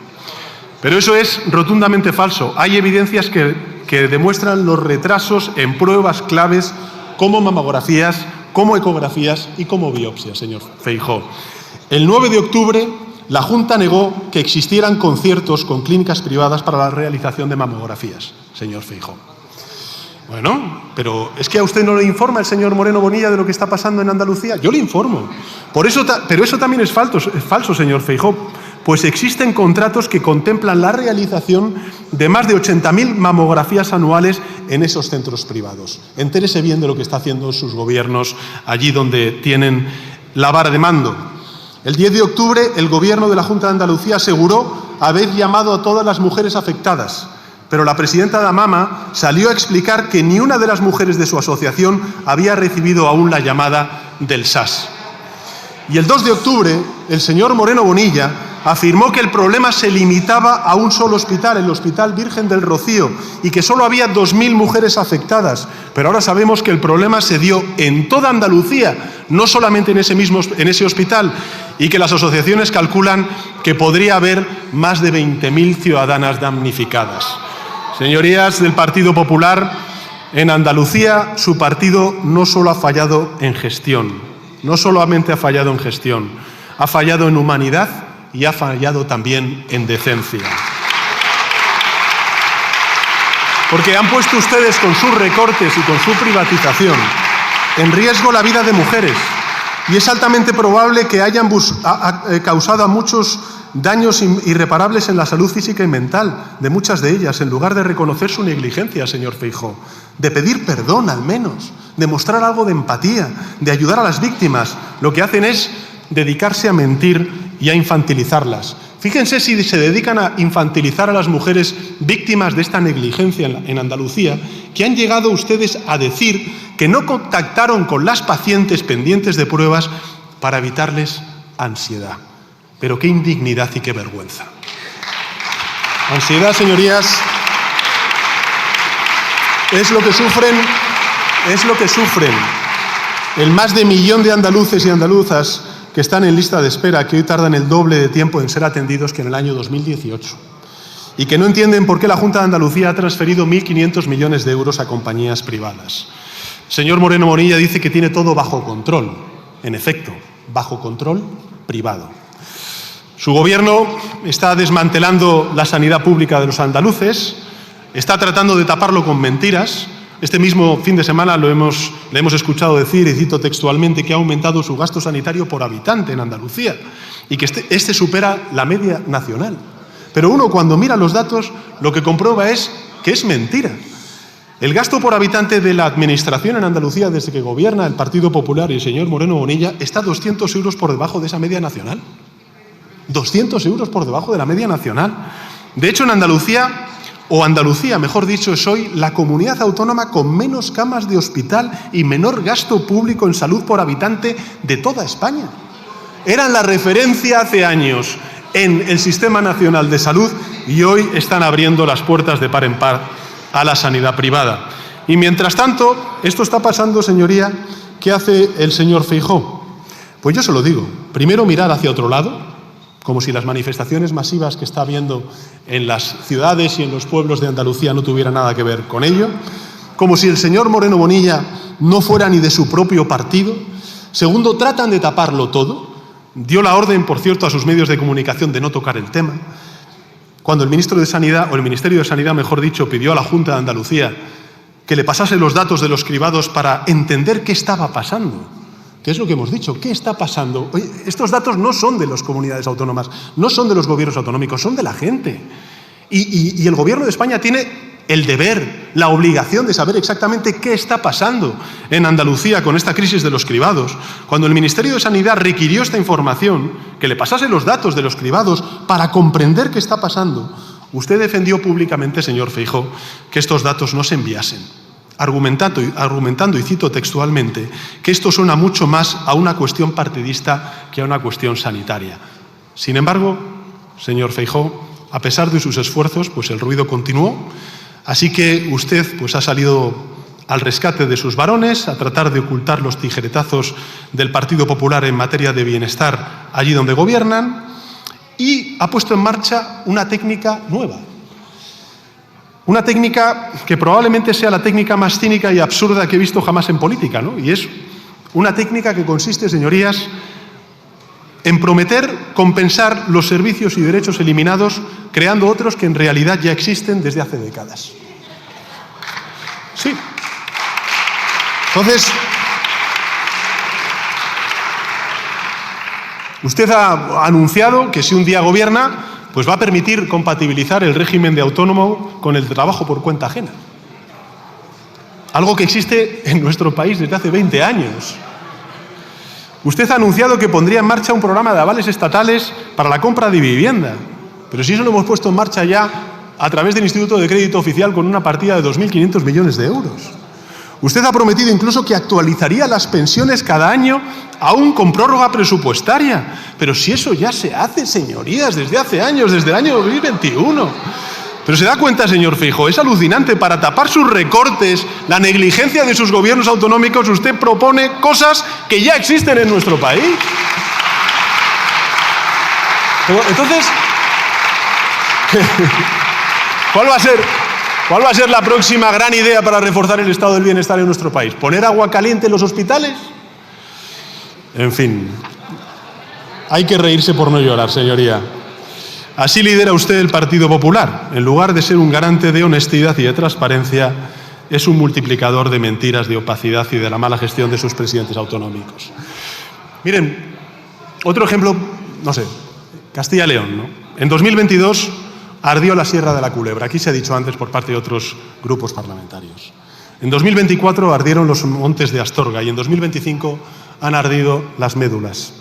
Pero eso es rotundamente falso. Hay evidencias que demuestran los retrasos en pruebas claves como mamografías, como ecografías y como biopsias, señor Feijóo. El 9 de octubre la Junta negó que existieran conciertos con clínicas privadas para la realización de mamografías, señor Feijóo. Bueno, pero ¿es que a usted no le informa el señor Moreno Bonilla de lo que está pasando en Andalucía? Yo le informo. Pero eso también es falso, señor Feijóo, pues existen contratos que contemplan la realización de más de 80.000 mamografías anuales en esos centros privados. Entérese bien de lo que está haciendo sus gobiernos allí donde tienen la vara de mando. El 10 de octubre, el Gobierno de la Junta de Andalucía aseguró haber llamado a todas las mujeres afectadas, pero la presidenta de Amama salió a explicar que ni una de las mujeres de su asociación había recibido aún la llamada del SAS. Y el 2 de octubre, el señor Moreno Bonilla afirmó que el problema se limitaba a un solo hospital, el Hospital Virgen del Rocío, y que solo había 2.000 mujeres afectadas. Pero ahora sabemos que el problema se dio en toda Andalucía, no solamente en ese hospital, y que las asociaciones calculan que podría haber más de 20.000 ciudadanas damnificadas. Señorías del Partido Popular, en Andalucía su partido no solo ha fallado en gestión, no solamente ha fallado en gestión, ha fallado en humanidad y ha fallado también en decencia. Porque han puesto ustedes con sus recortes y con su privatización en riesgo la vida de mujeres y es altamente probable que hayan causado a muchos daños irreparables en la salud física y mental de muchas de ellas, en lugar de reconocer su negligencia, señor Feijóo, de pedir perdón al menos, de mostrar algo de empatía, de ayudar a las víctimas. Lo que hacen es dedicarse a mentir y a infantilizarlas. Fíjense si se dedican a infantilizar a las mujeres víctimas de esta negligencia en Andalucía, que han llegado ustedes a decir que no contactaron con las pacientes pendientes de pruebas para evitarles ansiedad. Pero qué indignidad y qué vergüenza. Ansiedad, señorías, es lo que sufren el más de 1 millón de andaluces y andaluzas que están en lista de espera, que hoy tardan el doble de tiempo en ser atendidos que en el año 2018, y que no entienden por qué la Junta de Andalucía ha transferido 1.500 millones de euros a compañías privadas. El señor Moreno Bonilla dice que tiene todo bajo control. en efecto, bajo control privado. Su gobierno está desmantelando la sanidad pública de los andaluces, está tratando de taparlo con mentiras. Este mismo fin de semana le hemos escuchado decir, y cito textualmente, que ha aumentado su gasto sanitario por habitante en Andalucía y que este supera la media nacional. Pero uno, cuando mira los datos, lo que comprueba es que es mentira. El gasto por habitante de la Administración en Andalucía, desde que gobierna el Partido Popular y el señor Moreno Bonilla, está 200 euros por debajo de esa media nacional. 200 euros por debajo de la media nacional. De hecho, en Andalucía, o Andalucía, mejor dicho, es hoy la comunidad autónoma con menos camas de hospital y menor gasto público en salud por habitante de toda España. Eran la referencia hace años en el Sistema Nacional de Salud y hoy están abriendo las puertas de par en par a la sanidad privada. Y mientras tanto, esto está pasando, señoría, ¿qué hace el señor Feijóo? Pues yo se lo digo, primero mirar hacia otro lado, como si las manifestaciones masivas que está habiendo en las ciudades y en los pueblos de Andalucía no tuvieran nada que ver con ello, como si el señor Moreno Bonilla no fuera ni de su propio partido. Segundo, tratan de taparlo todo. Dio la orden, por cierto, a sus medios de comunicación de no tocar el tema. Cuando el ministro de Sanidad, o el Ministerio de Sanidad, mejor dicho, pidió a la Junta de Andalucía que le pasase los datos de los cribados para entender qué estaba pasando. ¿Qué es lo que hemos dicho? ¿Qué está pasando? Oye, estos datos no son de las comunidades autónomas, no son de los gobiernos autonómicos, son de la gente. Y el Gobierno de España tiene el deber, la obligación de saber exactamente qué está pasando en Andalucía con esta crisis de los cribados. Cuando el Ministerio de Sanidad requirió esta información, que le pasase los datos de los cribados para comprender qué está pasando, usted defendió públicamente, señor Feijóo, que estos datos no se enviasen, argumentando, y cito textualmente, que esto suena mucho más a una cuestión partidista que a una cuestión sanitaria. Sin embargo, señor Feijóo, a pesar de sus esfuerzos, pues el ruido continuó. Así que usted pues, ha salido al rescate de sus varones, a tratar de ocultar los tijeretazos del Partido Popular en materia de bienestar allí donde gobiernan, y ha puesto en marcha una técnica nueva. Una técnica que probablemente sea la técnica más cínica y absurda que he visto jamás en política, ¿no? Y es una técnica que consiste, señorías, en prometer compensar los servicios y derechos eliminados creando otros que en realidad ya existen desde hace décadas. Sí. Entonces, usted ha anunciado que si un día gobierna, pues va a permitir compatibilizar el régimen de autónomo con el trabajo por cuenta ajena. Algo que existe en nuestro país desde hace 20 años. Usted ha anunciado que pondría en marcha un programa de avales estatales para la compra de vivienda. Pero si eso lo hemos puesto en marcha ya a través del Instituto de Crédito Oficial con una partida de 2.500 millones de euros. Usted ha prometido incluso que actualizaría las pensiones cada año, aún con prórroga presupuestaria. Pero si eso ya se hace, señorías, desde hace años, desde el año 2021. Pero se da cuenta, señor Feijóo, es alucinante. Para tapar sus recortes, la negligencia de sus gobiernos autonómicos, usted propone cosas que ya existen en nuestro país. Pero, entonces, ¿cuál va a ser la próxima gran idea para reforzar el estado del bienestar en nuestro país? ¿Poner agua caliente en los hospitales? En fin, hay que reírse por no llorar, señoría. Así lidera usted el Partido Popular. En lugar de ser un garante de honestidad y de transparencia, es un multiplicador de mentiras, de opacidad y de la mala gestión de sus presidentes autonómicos. Miren, otro ejemplo, no sé, Castilla y León, ¿no? En 2022 ardió la Sierra de la Culebra. Aquí se ha dicho antes por parte de otros grupos parlamentarios. En 2024 ardieron los montes de Astorga y en 2025 han ardido las médulas.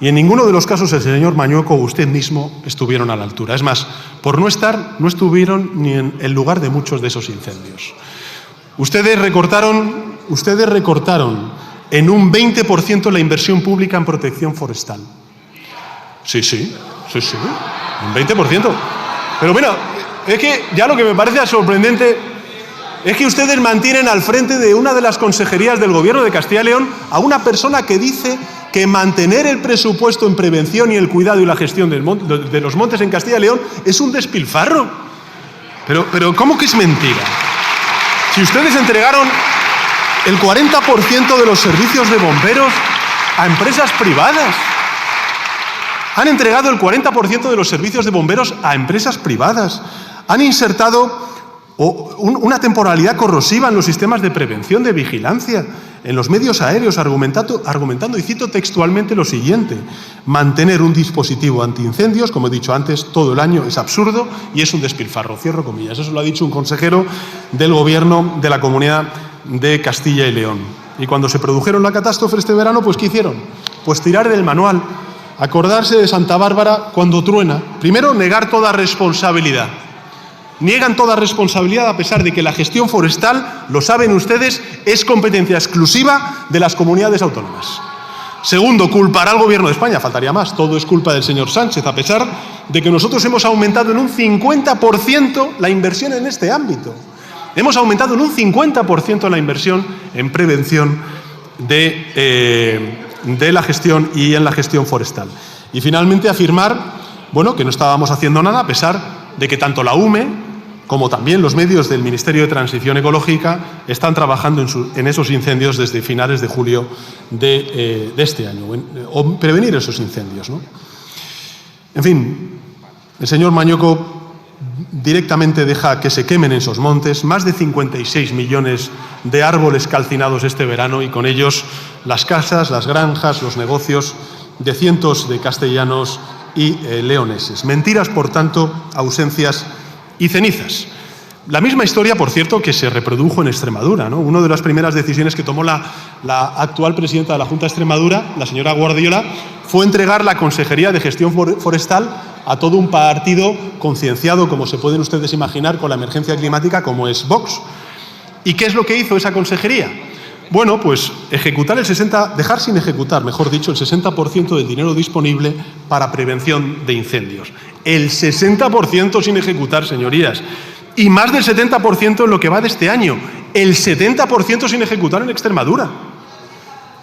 Y en ninguno de los casos el señor Mañueco o usted mismo estuvieron a la altura. Es más, por no estar, no estuvieron ni en el lugar de muchos de esos incendios. Ustedes recortaron en un 20% la inversión pública en protección forestal. Sí, un 20%. Pero mira, es que ya lo que me parece sorprendente es que ustedes mantienen al frente de una de las consejerías del Gobierno de Castilla y León a una persona que dice que mantener el presupuesto en prevención y el cuidado y la gestión de los montes en Castilla y León es un despilfarro. Pero ¿cómo que es mentira? Si ustedes entregaron el 40% de los servicios de bomberos a empresas privadas. Han entregado el 40% de los servicios de bomberos a empresas privadas. Han insertado una temporalidad corrosiva en los sistemas de prevención, de vigilancia, en los medios aéreos, argumentando, y cito textualmente lo siguiente: mantener un dispositivo antiincendios, como he dicho antes, todo el año es absurdo y es un despilfarro. Cierro comillas. Eso lo ha dicho un consejero del Gobierno de la Comunidad de Castilla y León. Y cuando se produjeron la catástrofe este verano, pues ¿qué hicieron? Pues tirar del manual, acordarse de Santa Bárbara cuando truena. Primero, negar toda responsabilidad. Niegan toda responsabilidad a pesar de que la gestión forestal, lo saben ustedes, es competencia exclusiva de las comunidades autónomas. Segundo, culpar al Gobierno de España. Faltaría más, todo es culpa del señor Sánchez, a pesar de que nosotros hemos aumentado en un 50% la inversión en este ámbito. Hemos aumentado en un 50% la inversión en prevención de la gestión y en la gestión forestal. Y finalmente afirmar, bueno, que no estábamos haciendo nada a pesar de que tanto la UME como también los medios del Ministerio de Transición Ecológica están trabajando en esos incendios desde finales de julio de este año, o prevenir esos incendios, ¿no? En fin, el señor Mañueco directamente deja que se quemen esos montes, más de 56 millones de árboles calcinados este verano, y con ellos las casas, las granjas, los negocios de cientos de castellanos y leoneses. Mentiras, por tanto, ausencias y cenizas. La misma historia, por cierto, que se reprodujo en Extremadura, ¿no? Una de las primeras decisiones que tomó la actual presidenta de la Junta de Extremadura, la señora Guardiola, fue entregar la Consejería de Gestión Forestal a todo un partido concienciado, como se pueden ustedes imaginar, con la emergencia climática, como es Vox. ¿Y qué es lo que hizo esa consejería? Bueno, pues dejar sin ejecutar, mejor dicho, el 60% del dinero disponible para prevención de incendios. El 60% sin ejecutar, señorías. Y más del 70% en lo que va de este año. El 70% sin ejecutar en Extremadura.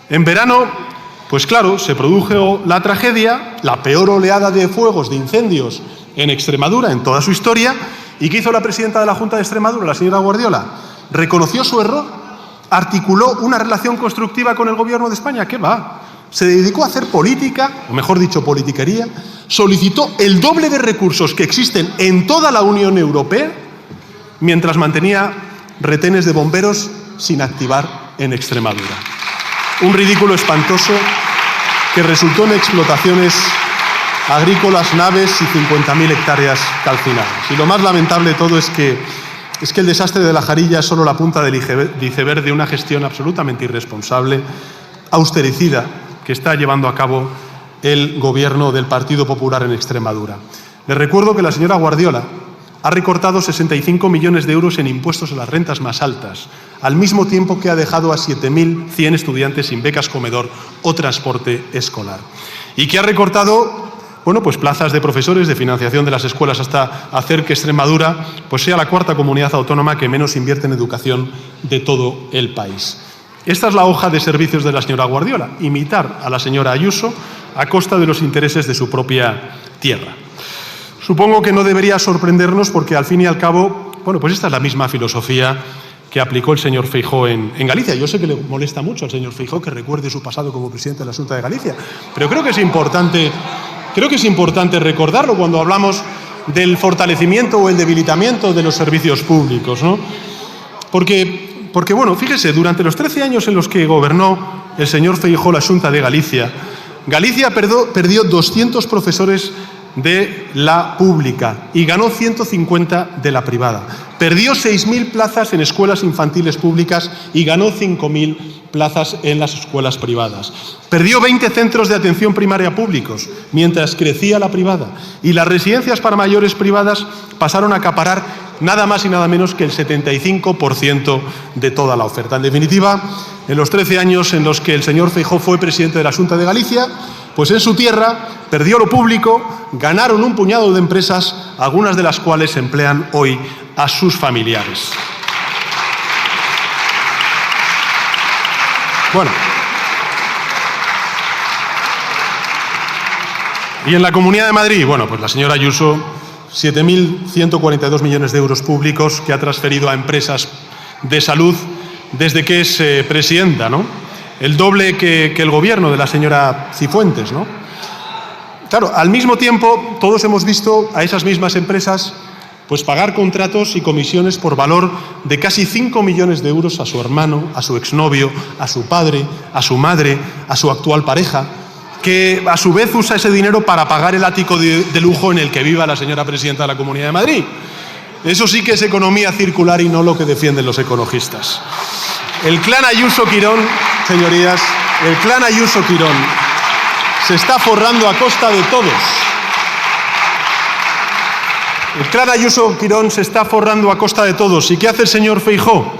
En verano, pues claro, se produjo la tragedia, la peor oleada de fuegos, de incendios en Extremadura en toda su historia. ¿Y qué hizo la presidenta de la Junta de Extremadura, la señora Guardiola? Reconoció su error, articuló una relación constructiva con el Gobierno de España. ¿Qué va? Se dedicó a hacer política, o mejor dicho, politiquería, solicitó el doble de recursos que existen en toda la Unión Europea, mientras mantenía retenes de bomberos sin activar en Extremadura. Un ridículo espantoso que resultó en explotaciones agrícolas, naves y 50.000 hectáreas calcinadas. Y lo más lamentable de todo es que el desastre de la Jarilla es solo la punta del iceberg de una gestión absolutamente irresponsable, austericida, que está llevando a cabo el Gobierno del Partido Popular en Extremadura. Les recuerdo que la señora Guardiola ha recortado 65 millones de euros en impuestos a las rentas más altas, al mismo tiempo que ha dejado a 7.100 estudiantes sin becas comedor o transporte escolar. Y que ha recortado, bueno, pues plazas de profesores, de financiación de las escuelas, hasta hacer que Extremadura pues sea la cuarta comunidad autónoma que menos invierte en educación de todo el país. Esta es la hoja de servicios de la señora Guardiola: imitar a la señora Ayuso a costa de los intereses de su propia tierra. Supongo que no debería sorprendernos porque, al fin y al cabo, bueno, pues esta es la misma filosofía que aplicó el señor Feijóo en Galicia. Yo sé que le molesta mucho al señor Feijóo que recuerde su pasado como presidente de la Xunta de Galicia, pero creo que es importante recordarlo cuando hablamos del fortalecimiento o el debilitamiento de los servicios públicos, ¿no? Porque, bueno, fíjese, durante los 13 años en los que gobernó el señor Feijóo la Xunta de Galicia, Galicia perdió 200 profesores de la pública y ganó 150 de la privada. Perdió 6.000 plazas en escuelas infantiles públicas y ganó 5.000 plazas en las escuelas privadas. Perdió 20 centros de atención primaria públicos, mientras crecía la privada. Y las residencias para mayores privadas pasaron a acaparar nada más y nada menos que el 75% de toda la oferta. En definitiva, en los 13 años en los que el señor Feijóo fue presidente de la Xunta de Galicia, pues en su tierra perdió lo público, ganaron un puñado de empresas, algunas de las cuales emplean hoy a sus familiares. Bueno. Y en la Comunidad de Madrid, bueno, pues la señora Ayuso, 7.142 millones de euros públicos que ha transferido a empresas de salud desde que es presidenta, ¿no? el doble que el gobierno de la señora Cifuentes, ¿no? Claro, al mismo tiempo, todos hemos visto a esas mismas empresas pues pagar contratos y comisiones por valor de casi 5 millones de euros a su hermano, a su exnovio, a su padre, a su madre, a su actual pareja, que a su vez usa ese dinero para pagar el ático de lujo en el que viva la señora presidenta de la Comunidad de Madrid. Eso sí que es economía circular y no lo que defienden los ecologistas. El clan Ayuso-Quirón, señorías, el clan Ayuso-Quirón se está forrando a costa de todos. El clan Ayuso-Quirón se está forrando a costa de todos. ¿Y qué hace el señor Feijóo?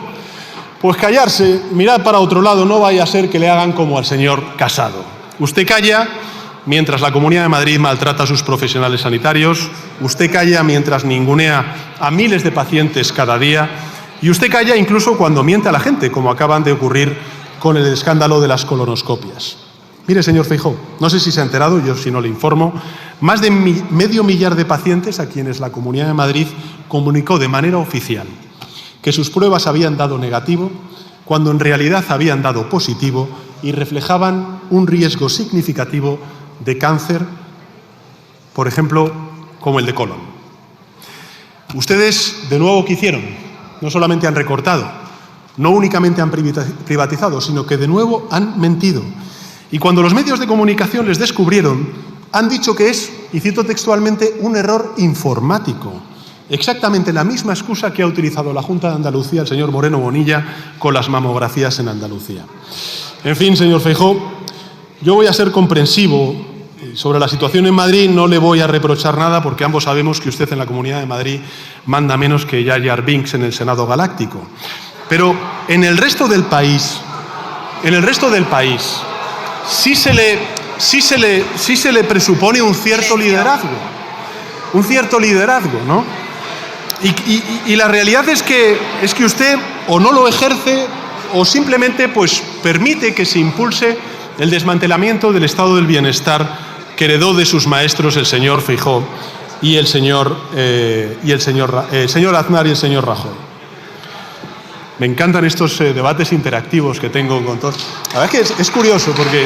Pues callarse, mirad para otro lado, no vaya a ser que le hagan como al señor Casado. Usted calla mientras la Comunidad de Madrid maltrata a sus profesionales sanitarios, usted calla mientras ningunea a miles de pacientes cada día, y usted calla incluso cuando miente a la gente, como acaban de ocurrir con el escándalo de las colonoscopias. Mire, señor Feijóo, no sé si se ha enterado, yo si no le informo, más de medio millar de pacientes a quienes la Comunidad de Madrid comunicó de manera oficial que sus pruebas habían dado negativo, cuando en realidad habían dado positivo y reflejaban un riesgo significativo de cáncer, por ejemplo, como el de colon. Ustedes, de nuevo, ¿qué hicieron? No solamente han recortado, no únicamente han privatizado, sino que de nuevo han mentido. Y cuando los medios de comunicación les descubrieron, han dicho que es, y cito textualmente, un error informático. Exactamente la misma excusa que ha utilizado la Junta de Andalucía, el señor Moreno Bonilla, con las mamografías en Andalucía. En fin, señor Feijóo, yo voy a ser comprensivo. Sobre la situación en Madrid no le voy a reprochar nada, porque ambos sabemos que usted en la Comunidad de Madrid manda menos que Jar Jar Binks en el Senado Galáctico. Pero en el resto del país, sí se le presupone un cierto liderazgo, ¿no? Y la realidad es que usted o no lo ejerce o simplemente pues permite que se impulse el desmantelamiento del estado del bienestar que heredó de sus maestros el señor Feijóo y el señor Aznar y el señor Rajoy. Me encantan estos debates interactivos que tengo con todos. La verdad es que es curioso porque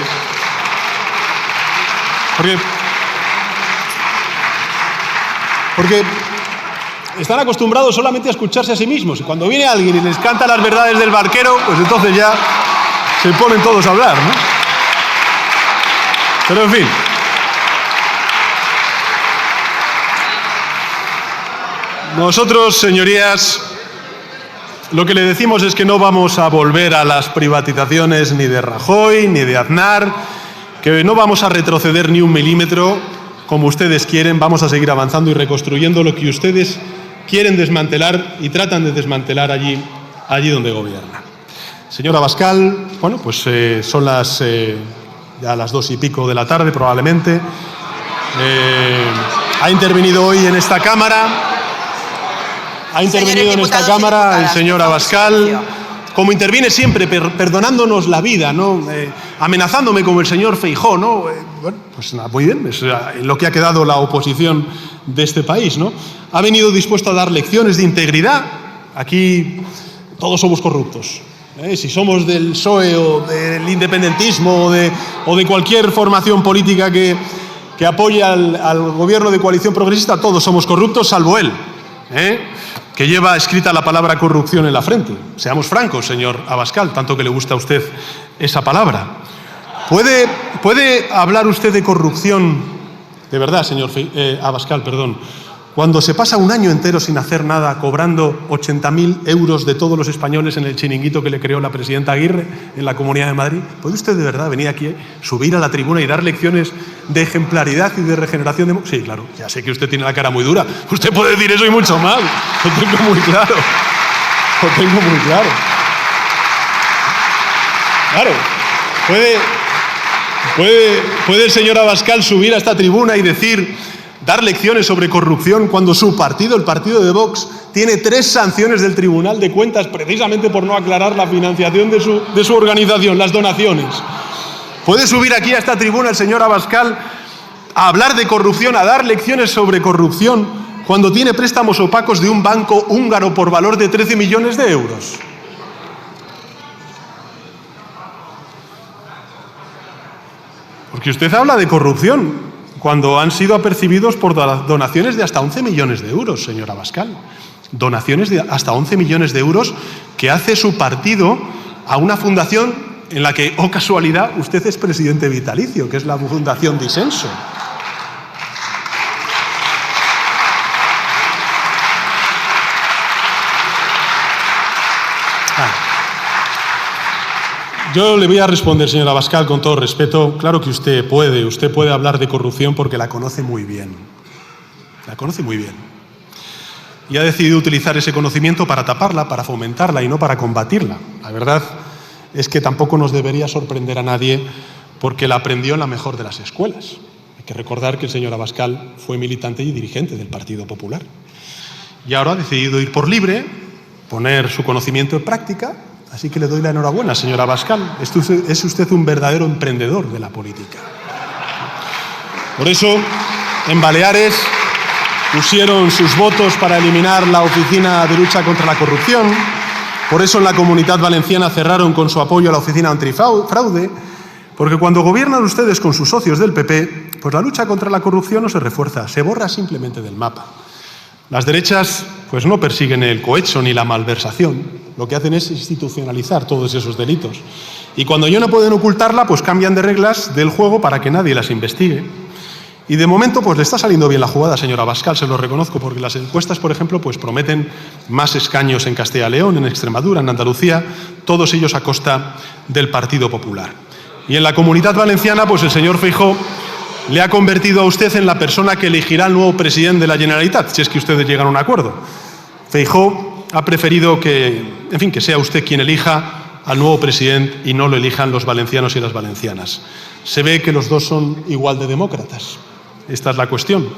están acostumbrados solamente a escucharse a sí mismos. Y cuando viene alguien y les canta las verdades del barquero, pues entonces ya se ponen todos a hablar, ¿no? Pero en fin. Nosotros, señorías, lo que le decimos es que no vamos a volver a las privatizaciones ni de Rajoy ni de Aznar, que no vamos a retroceder ni un milímetro como ustedes quieren, vamos a seguir avanzando y reconstruyendo lo que ustedes quieren desmantelar y tratan de desmantelar allí donde gobiernan. Señora Abascal, bueno, pues son ya las 2:00 de la tarde probablemente. Ha intervenido hoy en esta Cámara. Ha intervenido en esta Cámara el señor Abascal, como interviene siempre, perdonándonos la vida, ¿no? Amenazándome como el señor Feijóo, ¿no? Bueno, pues nada, muy bien, es lo que ha quedado la oposición de este país, ¿no? Ha venido dispuesto a dar lecciones de integridad. Aquí todos somos corruptos. Si somos del PSOE o del independentismo o de cualquier formación política que apoye al gobierno de coalición progresista, todos somos corruptos, salvo él, que lleva escrita la palabra corrupción en la frente. Seamos francos, señor Abascal, tanto que le gusta a usted esa palabra. ¿Puede hablar usted de corrupción, de verdad, señor Abascal, perdón, cuando se pasa un año entero sin hacer nada, cobrando 80.000 euros de todos los españoles en el chiringuito que le creó la presidenta Aguirre en la Comunidad de Madrid? ¿Puede usted de verdad venir aquí, subir a la tribuna y dar lecciones de ejemplaridad y de regeneración? Sí, claro, ya sé que usted tiene la cara muy dura. Usted puede decir eso y mucho más. Lo tengo muy claro. Claro, puede el señor Abascal subir a esta tribuna y dar lecciones sobre corrupción cuando su partido, el partido de Vox, tiene 3 sanciones del Tribunal de Cuentas precisamente por no aclarar la financiación de su organización, las donaciones. ¿Puede subir aquí a esta tribuna el señor Abascal a hablar de corrupción, a dar lecciones sobre corrupción cuando tiene préstamos opacos de un banco húngaro por valor de 13 millones de euros? Porque usted habla de corrupción cuando han sido apercibidos por donaciones de hasta 11 millones de euros, señora Abascal. Donaciones de hasta 11 millones de euros que hace su partido a una fundación en la que, oh casualidad, usted es presidente vitalicio, que es la Fundación Disenso. Yo le voy a responder, señora Abascal, con todo respeto. Claro que usted puede hablar de corrupción porque la conoce muy bien. La conoce muy bien. Y ha decidido utilizar ese conocimiento para taparla, para fomentarla y no para combatirla. La verdad es que tampoco nos debería sorprender a nadie porque la aprendió en la mejor de las escuelas. Hay que recordar que el señor Abascal fue militante y dirigente del Partido Popular. Y ahora ha decidido ir por libre, poner su conocimiento en práctica. Así que le doy la enhorabuena, señora Abascal. Es usted un verdadero emprendedor de la política. Por eso, en Baleares pusieron sus votos para eliminar la Oficina de Lucha contra la Corrupción. Por eso en la Comunidad Valenciana cerraron con su apoyo a la Oficina Antifraude. Porque cuando gobiernan ustedes con sus socios del PP, pues la lucha contra la corrupción no se refuerza, se borra simplemente del mapa. Las derechas pues no persiguen el cohecho ni la malversación. Lo que hacen es institucionalizar todos esos delitos. Y cuando ya no pueden ocultarla, pues cambian de reglas del juego para que nadie las investigue. Y de momento pues le está saliendo bien la jugada, señora Abascal, se lo reconozco, porque las encuestas, por ejemplo, pues prometen más escaños en Castilla y León, en Extremadura, en Andalucía, todos ellos a costa del Partido Popular. Y en la Comunidad Valenciana, pues el señor Feijóo le ha convertido a usted en la persona que elegirá al nuevo presidente de la Generalitat, si es que ustedes llegan a un acuerdo. Feijóo ha preferido que sea usted quien elija al nuevo presidente y no lo elijan los valencianos y las valencianas. Se ve que los dos son igual de demócratas. Esta es la cuestión.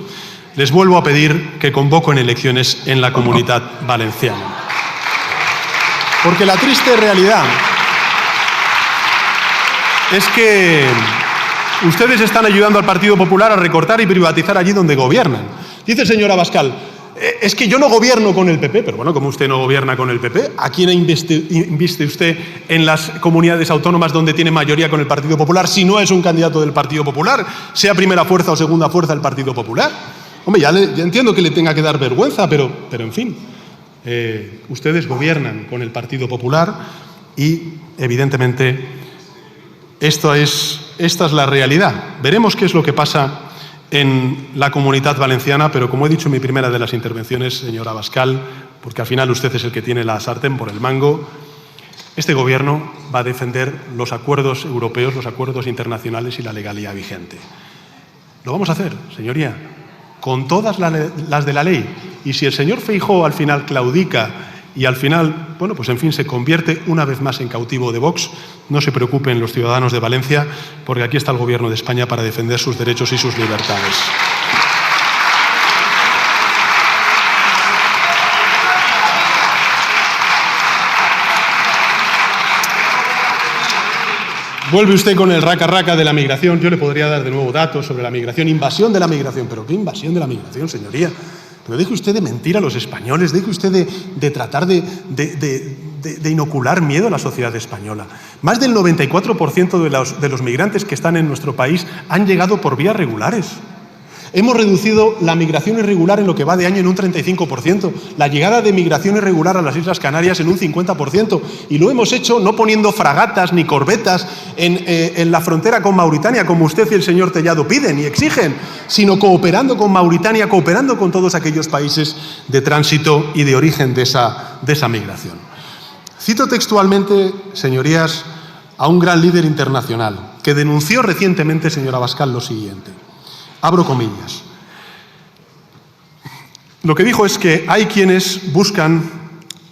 Les vuelvo a pedir que convoquen elecciones en la Comunidad Valenciana. Porque la triste realidad es que ustedes están ayudando al Partido Popular a recortar y privatizar allí donde gobiernan. Dice el señor Abascal, es que yo no gobierno con el PP. Pero bueno, ¿cómo usted no gobierna con el PP? ¿A quién inviste usted en las comunidades autónomas donde tiene mayoría con el Partido Popular si no es un candidato del Partido Popular, sea primera fuerza o segunda fuerza del Partido Popular? Hombre, ya entiendo que le tenga que dar vergüenza, pero en fin, ustedes gobiernan con el Partido Popular y, evidentemente, esta es la realidad. Veremos qué es lo que pasa en la Comunidad Valenciana, pero como he dicho en mi primera de las intervenciones, señora Abascal, porque al final usted es el que tiene la sartén por el mango, este Gobierno va a defender los acuerdos europeos, los acuerdos internacionales y la legalidad vigente. Lo vamos a hacer, señoría, con todas las de la ley. Y si el señor Feijóo al final claudica y al final, bueno, pues en fin, se convierte una vez más en cautivo de Vox, no se preocupen los ciudadanos de Valencia, porque aquí está el Gobierno de España para defender sus derechos y sus libertades. Vuelve usted con el raca-raca de la migración. Yo le podría dar de nuevo datos sobre la migración, invasión de la migración. ¿Pero qué invasión de la migración, señoría? Pero deje usted de mentir a los españoles, deje usted de tratar de inocular miedo a la sociedad española. Más del 94% de los migrantes que están en nuestro país han llegado por vías regulares. Hemos reducido la migración irregular en lo que va de año en un 35%, la llegada de migración irregular a las Islas Canarias en un 50%, y lo hemos hecho no poniendo fragatas ni corbetas en la frontera con Mauritania, como usted y el señor Tellado piden y exigen, sino cooperando con Mauritania, cooperando con todos aquellos países de tránsito y de origen de esa migración. Cito textualmente, señorías, a un gran líder internacional que denunció recientemente, señora Abascal, lo siguiente. Abro comillas. Lo que dijo es que hay quienes buscan,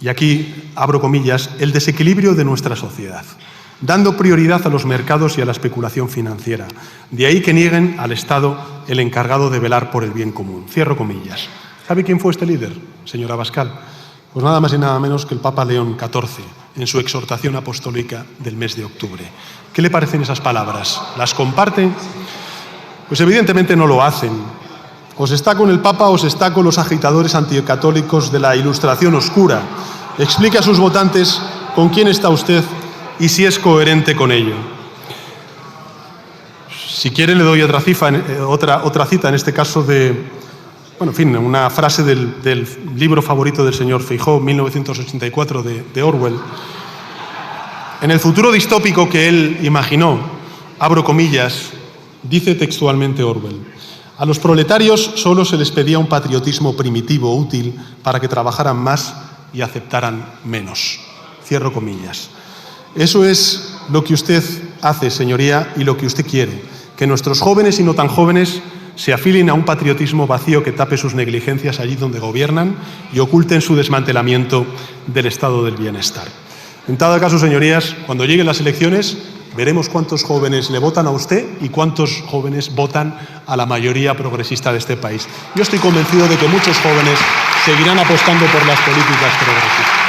y aquí abro comillas, el desequilibrio de nuestra sociedad, dando prioridad a los mercados y a la especulación financiera. De ahí que nieguen al Estado el encargado de velar por el bien común. Cierro comillas. ¿Sabe quién fue este líder, señora Abascal? Pues nada más y nada menos que el Papa León XIV, en su exhortación apostólica del mes de octubre. ¿Qué le parecen esas palabras? ¿Las comparten? Pues evidentemente no lo hacen. O se está con el Papa o se está con los agitadores anticatólicos de la Ilustración oscura. Explique a sus votantes con quién está usted y si es coherente con ello. Si quiere le doy otra cita, en este caso de, bueno, en fin, una frase del libro favorito del señor Feijóo, 1984, de Orwell. En el futuro distópico que él imaginó, abro comillas, dice textualmente Orwell: a los proletarios solo se les pedía un patriotismo primitivo útil para que trabajaran más y aceptaran menos. Cierro comillas. Eso es lo que usted hace, señoría, y lo que usted quiere, que nuestros jóvenes y no tan jóvenes se afilien a un patriotismo vacío que tape sus negligencias allí donde gobiernan y oculten su desmantelamiento del estado del bienestar. En todo caso, señorías, cuando lleguen las elecciones, veremos cuántos jóvenes le votan a usted y cuántos jóvenes votan a la mayoría progresista de este país. Yo estoy convencido de que muchos jóvenes seguirán apostando por las políticas progresistas.